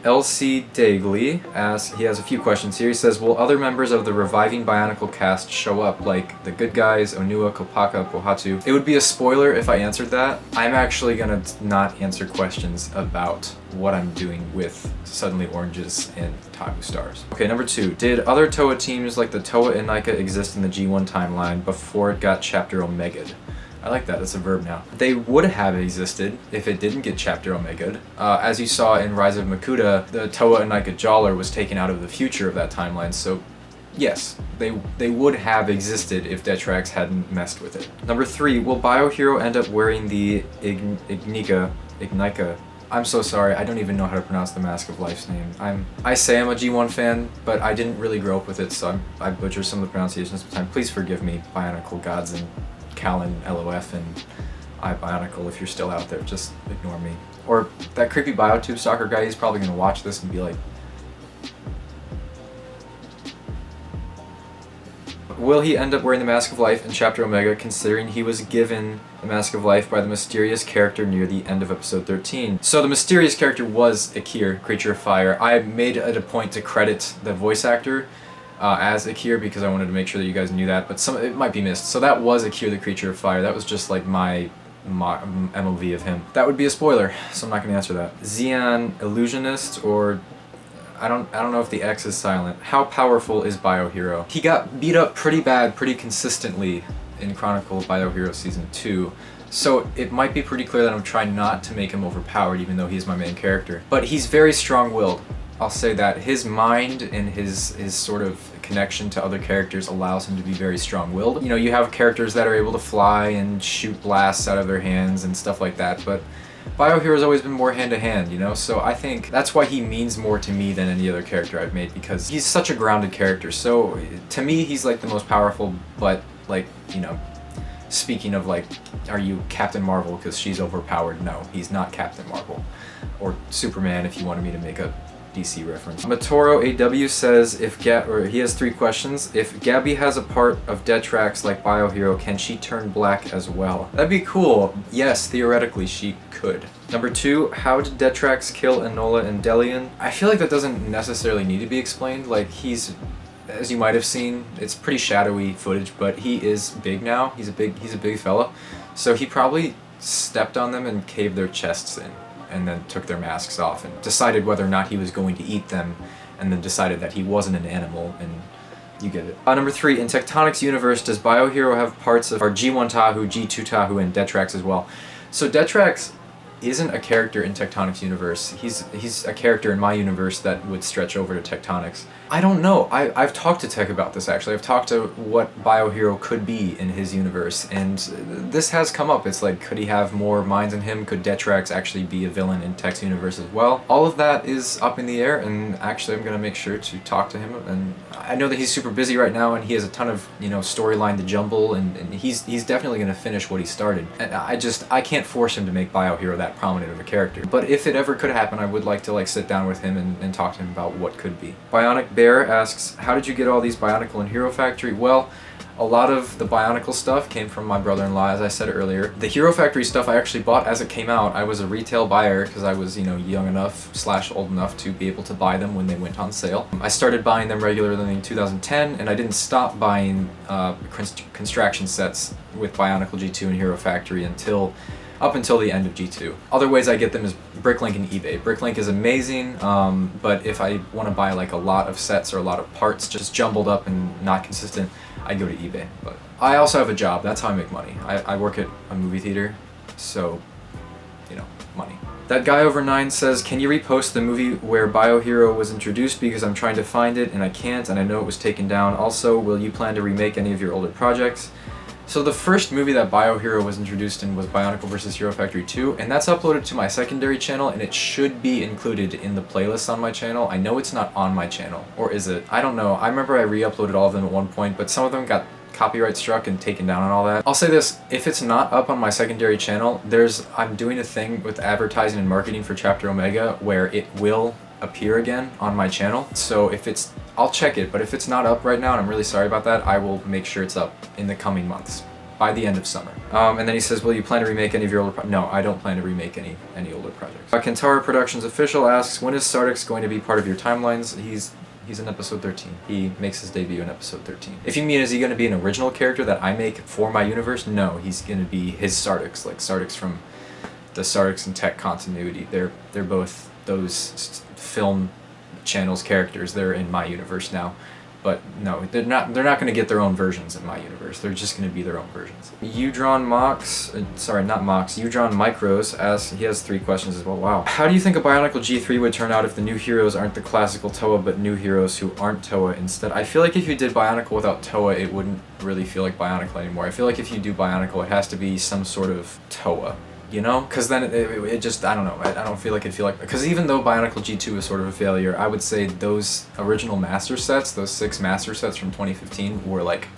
LC Dagley asks, he has a few questions here. He says, will other members of the reviving Bionicle cast show up, like the good guys, Onua, Kopaka, Pohatu? It would be a spoiler if I answered that. I'm actually gonna not answer questions about what I'm doing with Suddenly Oranges and Tabu Stars. Okay, number 2. Did other Toa teams like the Toa and Nika exist in the G1 timeline before it got Chapter Omega'd? I like that, it's a verb now. They would have existed if it didn't get Chapter Omega'd. As you saw in Rise of Makuta, the Toa and Nika Jawler was taken out of the future of that timeline, so yes, they would have existed if Detrax hadn't messed with it. Number 3, will Biohero end up wearing the Ignika? I'm so sorry, I don't even know how to pronounce the Mask of Life's name. I say I'm a G1 fan, but I didn't really grow up with it, so I butcher some of the pronunciations sometimes. Please forgive me, Bionicle gods and Callan, LOF, and iBionicle, if you're still out there, just ignore me. Or that creepy Biotube stalker guy, he's probably gonna watch this and be like, will he end up wearing the Mask of Life in Chapter Omega, considering he was given the Mask of Life by the mysterious character near the end of episode 13? So the mysterious character was Akir, Creature of Fire. I made it a point to credit the voice actor as Akir because I wanted to make sure that you guys knew that, but it might be missed. So that was Akir, the Creature of Fire. That was just like my MOV of him. That would be a spoiler, so I'm not going to answer that. Xian Illusionist, or I don't know if the X is silent. How powerful is Biohero? He got beat up pretty bad, pretty consistently in Chronicle of Biohero Season 2. So it might be pretty clear that I'm trying not to make him overpowered, even though he's my main character. But he's very strong-willed. I'll say that. His mind and his sort of connection to other characters allows him to be very strong-willed. You know, you have characters that are able to fly and shoot blasts out of their hands and stuff like that, but Biohero's always been more hand-to-hand, you know? So I think that's why he means more to me than any other character I've made, because he's such a grounded character. So to me, he's like the most powerful, but like, you know, speaking of like, are you Captain Marvel because she's overpowered? No, he's not Captain Marvel. Or Superman, if you wanted me to make a DC reference. Matoro AW says, he has 3 questions. If Gabby has a part of Detrax like Biohero, can she turn black as well? That'd be cool. Yes, theoretically she could. Number 2, how did Detrax kill Enola and Delian? I feel like that doesn't necessarily need to be explained. Like, he's, as you might have seen, it's pretty shadowy footage, but he is big now. He's a big fella. So he probably stepped on them and caved their chests in, and then took their masks off and decided whether or not he was going to eat them, and then decided that he wasn't an animal, and you get it. Number 3, in Tectonic's universe, does Biohero have parts of our G1 Tahu, G2 Tahu, and Detrax as well? So Detrax isn't a character in Tectonic's universe. He's a character in my universe that would stretch over to Tectonic's. I don't know. I've talked to Tech about this, actually. I've talked to what Biohero could be in his universe, and this has come up. It's like, could he have more minds in him? Could Detrax actually be a villain in Tech's universe as well? All of that is up in the air, and actually I'm going to make sure to talk to him. And I know that he's super busy right now, and he has a ton of, you know, storyline to jumble, and he's definitely going to finish what he started. And I can't force him to make Biohero that prominent of a character. But if it ever could happen, I would like to like sit down with him and talk to him about what could be. Bionic Bear asks, how did you get all these Bionicle in Hero Factory? Well, a lot of the Bionicle stuff came from my brother-in-law, as I said earlier. The Hero Factory stuff I actually bought as it came out. I was a retail buyer because I was, you know, young enough / old enough to be able to buy them when they went on sale. I started buying them regularly in 2010, and I didn't stop buying construction sets with Bionicle G2 and Hero Factory up until the end of G2. Other ways I get them is Bricklink and eBay. Bricklink is amazing, but if I want to buy like a lot of sets or a lot of parts just jumbled up and not consistent, I go to eBay. But I also have a job. That's how I make money. I work at a movie theater, so, you know, money. That guy over 9 says, can you repost the movie where Biohero was introduced, because I'm trying to find it and I can't, and I know it was taken down. Also, will you plan to remake any of your older projects? So the first movie that Biohero was introduced in was Bionicle vs. Hero Factory 2, and that's uploaded to my secondary channel, and it should be included in the playlist on my channel. I know it's not on my channel, or is it? I don't know. I remember I re-uploaded all of them at one point, but some of them got copyright struck and taken down and all that. I'll say this, if it's not up on my secondary channel, I'm doing a thing with advertising and marketing for Chapter Omega where it will appear again on my channel. So I'll check it, but if it's not up right now, and I'm really sorry about that, I will make sure it's up in the coming months. by the end of summer. And then he says, will you plan to remake any of your older No, I don't plan to remake any older projects. Kentaro Productions official asks, when is Stardust going to be part of your timelines? He's in episode 13. He makes his debut in episode 13. If you mean, is he going to be an original character that I make for my universe? No, he's going to be his Stardust, like Stardust from the Stardust and Tech continuity. They're both those film channels characters. They're in my universe now. But no, they're not going to get their own versions in my universe. They're just going to be their own versions. Udron Micros asks, he has 3 questions as well. Wow. How do you think a Bionicle G3 would turn out if the new heroes aren't the classical Toa, but new heroes who aren't Toa instead? I feel like if you did Bionicle without Toa, it wouldn't really feel like Bionicle anymore. I feel like if you do Bionicle, it has to be some sort of Toa. You know? Because then it just, I don't know, I don't feel like it'd feel like, because even though Bionicle G2 is sort of a failure, I would say those original master sets, those 6 master sets from 2015 were like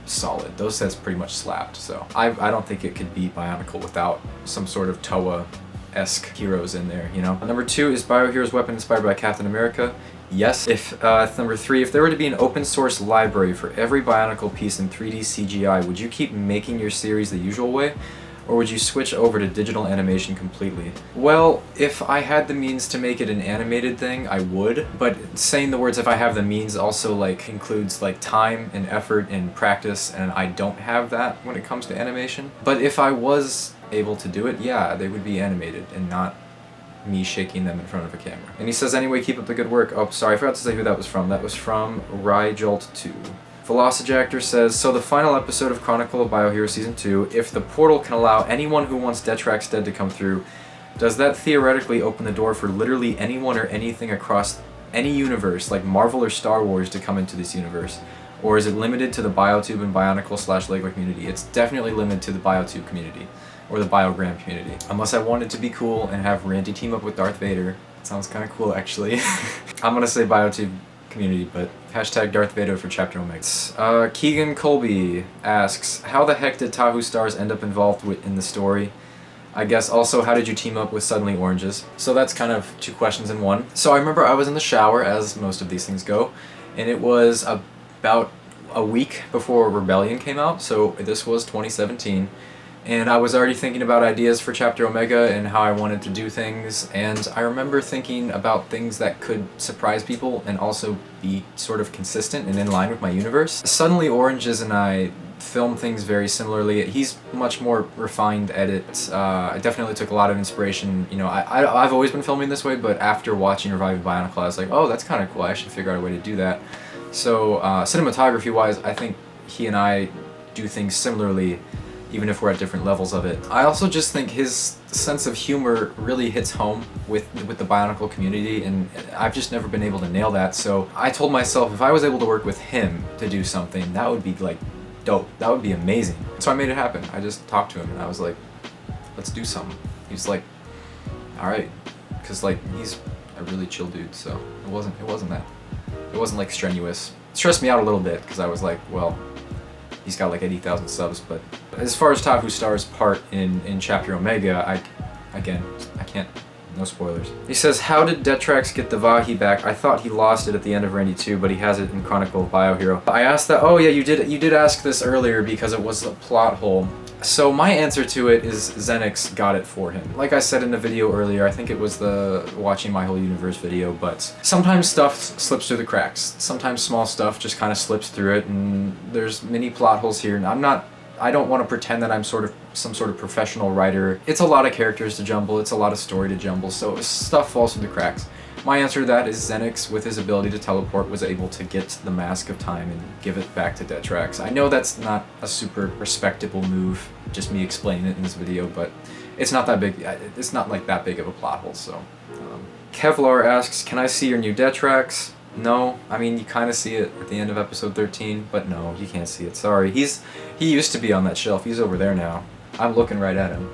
solid. Those sets pretty much slapped, so I don't think it could be Bionicle without some sort of Toa-esque heroes in there, you know? Number 2, is Biohero's weapon inspired by Captain America? Yes. Number 3, if there were to be an open source library for every Bionicle piece in 3D CGI, would you keep making your series the usual way? Or would you switch over to digital animation completely? Well, if I had the means to make it an animated thing, I would. But saying the words "if I have the means" also like includes like time and effort and practice, and I don't have that when it comes to animation. But if I was able to do it, yeah, they would be animated and not me shaking them in front of a camera. And he says, anyway, keep up the good work. Oh, sorry, I forgot to say who that was from. That was from Ryjolt2. Velocijactor says, so the final episode of Chronicle of Biohero Season 2, if the portal can allow anyone who wants Detrax dead to come through, does that theoretically open the door for literally anyone or anything across any universe, like Marvel or Star Wars, to come into this universe? Or is it limited to the Biotube and Bionicle/Lego community? It's definitely limited to the Biotube community, or the Biogram community. Unless I wanted to be cool and have Randy team up with Darth Vader. It sounds kind of cool, actually. I'm gonna say Biotube community, but hashtag Darth Vader for Chapter Omega. Keegan Colby asks, how the heck did Tahu Stars end up involved in the story? I guess also, how did you team up with Suddenly Oranges? So that's kind of 2 questions in one. So I remember I was in the shower, as most of these things go, and it was about a week before Rebellion came out, so this was 2017. And I was already thinking about ideas for Chapter Omega and how I wanted to do things, and I remember thinking about things that could surprise people and also be sort of consistent and in line with my universe. Suddenly Oranges and I film things very similarly. He's much more refined edit. I definitely took a lot of inspiration. You know, I've always been filming this way, but after watching Reviving Bionicle, I was like, oh, that's kind of cool. I should figure out a way to do that. So cinematography-wise, I think he and I do things similarly, even if we're at different levels of it. I also just think his sense of humor really hits home with the Bionicle community, and I've just never been able to nail that, so I told myself if I was able to work with him to do something, that would be like dope. That would be amazing. So I made it happen. I just talked to him and I was like, let's do something. He was like, alright, because like he's a really chill dude, so it wasn't like strenuous. It stressed me out a little bit because I was like, well, he's got like 80,000 subs, but as far as Tahu Star's part in Chapter Omega, I can't, no spoilers. He says, how did Detrax get the Vahi back? I thought he lost it at the end of Randy 2, but he has it in Chronicle of Biohero. I asked that, oh yeah, you did ask this earlier because it was a plot hole. So my answer to it is Xenix got it for him. Like I said in the video earlier, I think it was the Watching My Whole Universe video, but sometimes stuff slips through the cracks. Sometimes small stuff just kind of slips through it, and there's many plot holes here, and I don't want to pretend that I'm some sort of professional writer. It's a lot of characters to jumble, it's a lot of story to jumble, so stuff falls through the cracks. My answer to that is Xenix, with his ability to teleport, was able to get the Mask of Time and give it back to Detrax. I know that's not a super respectable move, just me explaining it in this video, but it's not that big. It's not like that big of a plot hole, so. Kevlar asks, can I see your new Detrax? No, I mean, you kind of see it at the end of episode 13, but no, you can't see it, sorry. He used to be on that shelf, he's over there now. I'm looking right at him.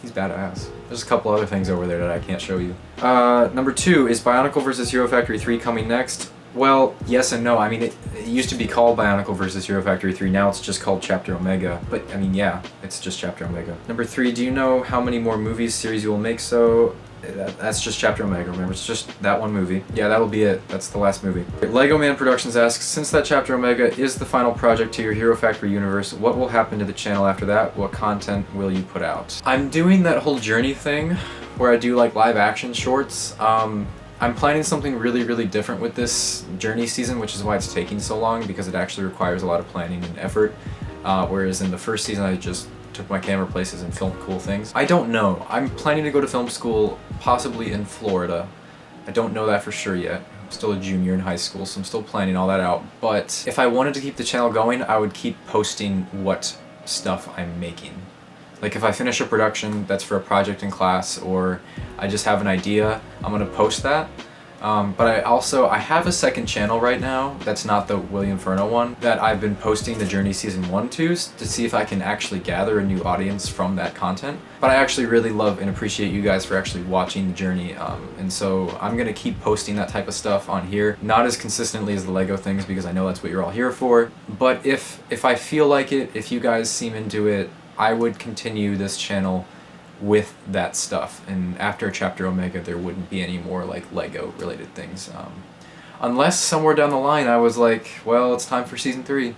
He's badass. There's a couple other things over there that I can't show you. Number 2, is Bionicle vs. Hero Factory 3 coming next? Well, yes and no. I mean, it used to be called Bionicle vs. Hero Factory 3, now it's just called Chapter Omega. But, I mean, yeah, it's just Chapter Omega. Number 3, do you know how many more movies series you will make? So, That's just Chapter Omega, remember, it's just that one movie. Yeah, that'll be it. That's the last movie. Lego Man Productions asks, since that Chapter Omega is the final project to your Hero Factory universe, what will happen to the channel after that? What content will you put out? I'm doing that whole journey thing where I do like live action shorts. I'm planning something really, really different with this journey season, which is why it's taking so long, because it actually requires a lot of planning and effort. Whereas in the first season I just took my camera places and filmed cool things. I don't know. I'm planning to go to film school, possibly in Florida. I don't know that for sure yet. I'm still a junior in high school, so I'm still planning all that out. But if I wanted to keep the channel going, I would keep posting what stuff I'm making. Like if I finish a production that's for a project in class, or I just have an idea, I'm gonna post that. But I have a second channel right now that's not the William Furno one that I've been posting the Journey Season 1 to see if I can actually gather a new audience from that content. But I actually really love and appreciate you guys for actually watching the journey, and so I'm gonna keep posting that type of stuff on here. Not as consistently as the Lego things, because I know that's what you're all here for, but if I feel like it, if you guys seem into it, I would continue this channel with that stuff, and after Chapter Omega there wouldn't be any more like Lego related things, unless somewhere down the line I was like, well, it's time for season 3.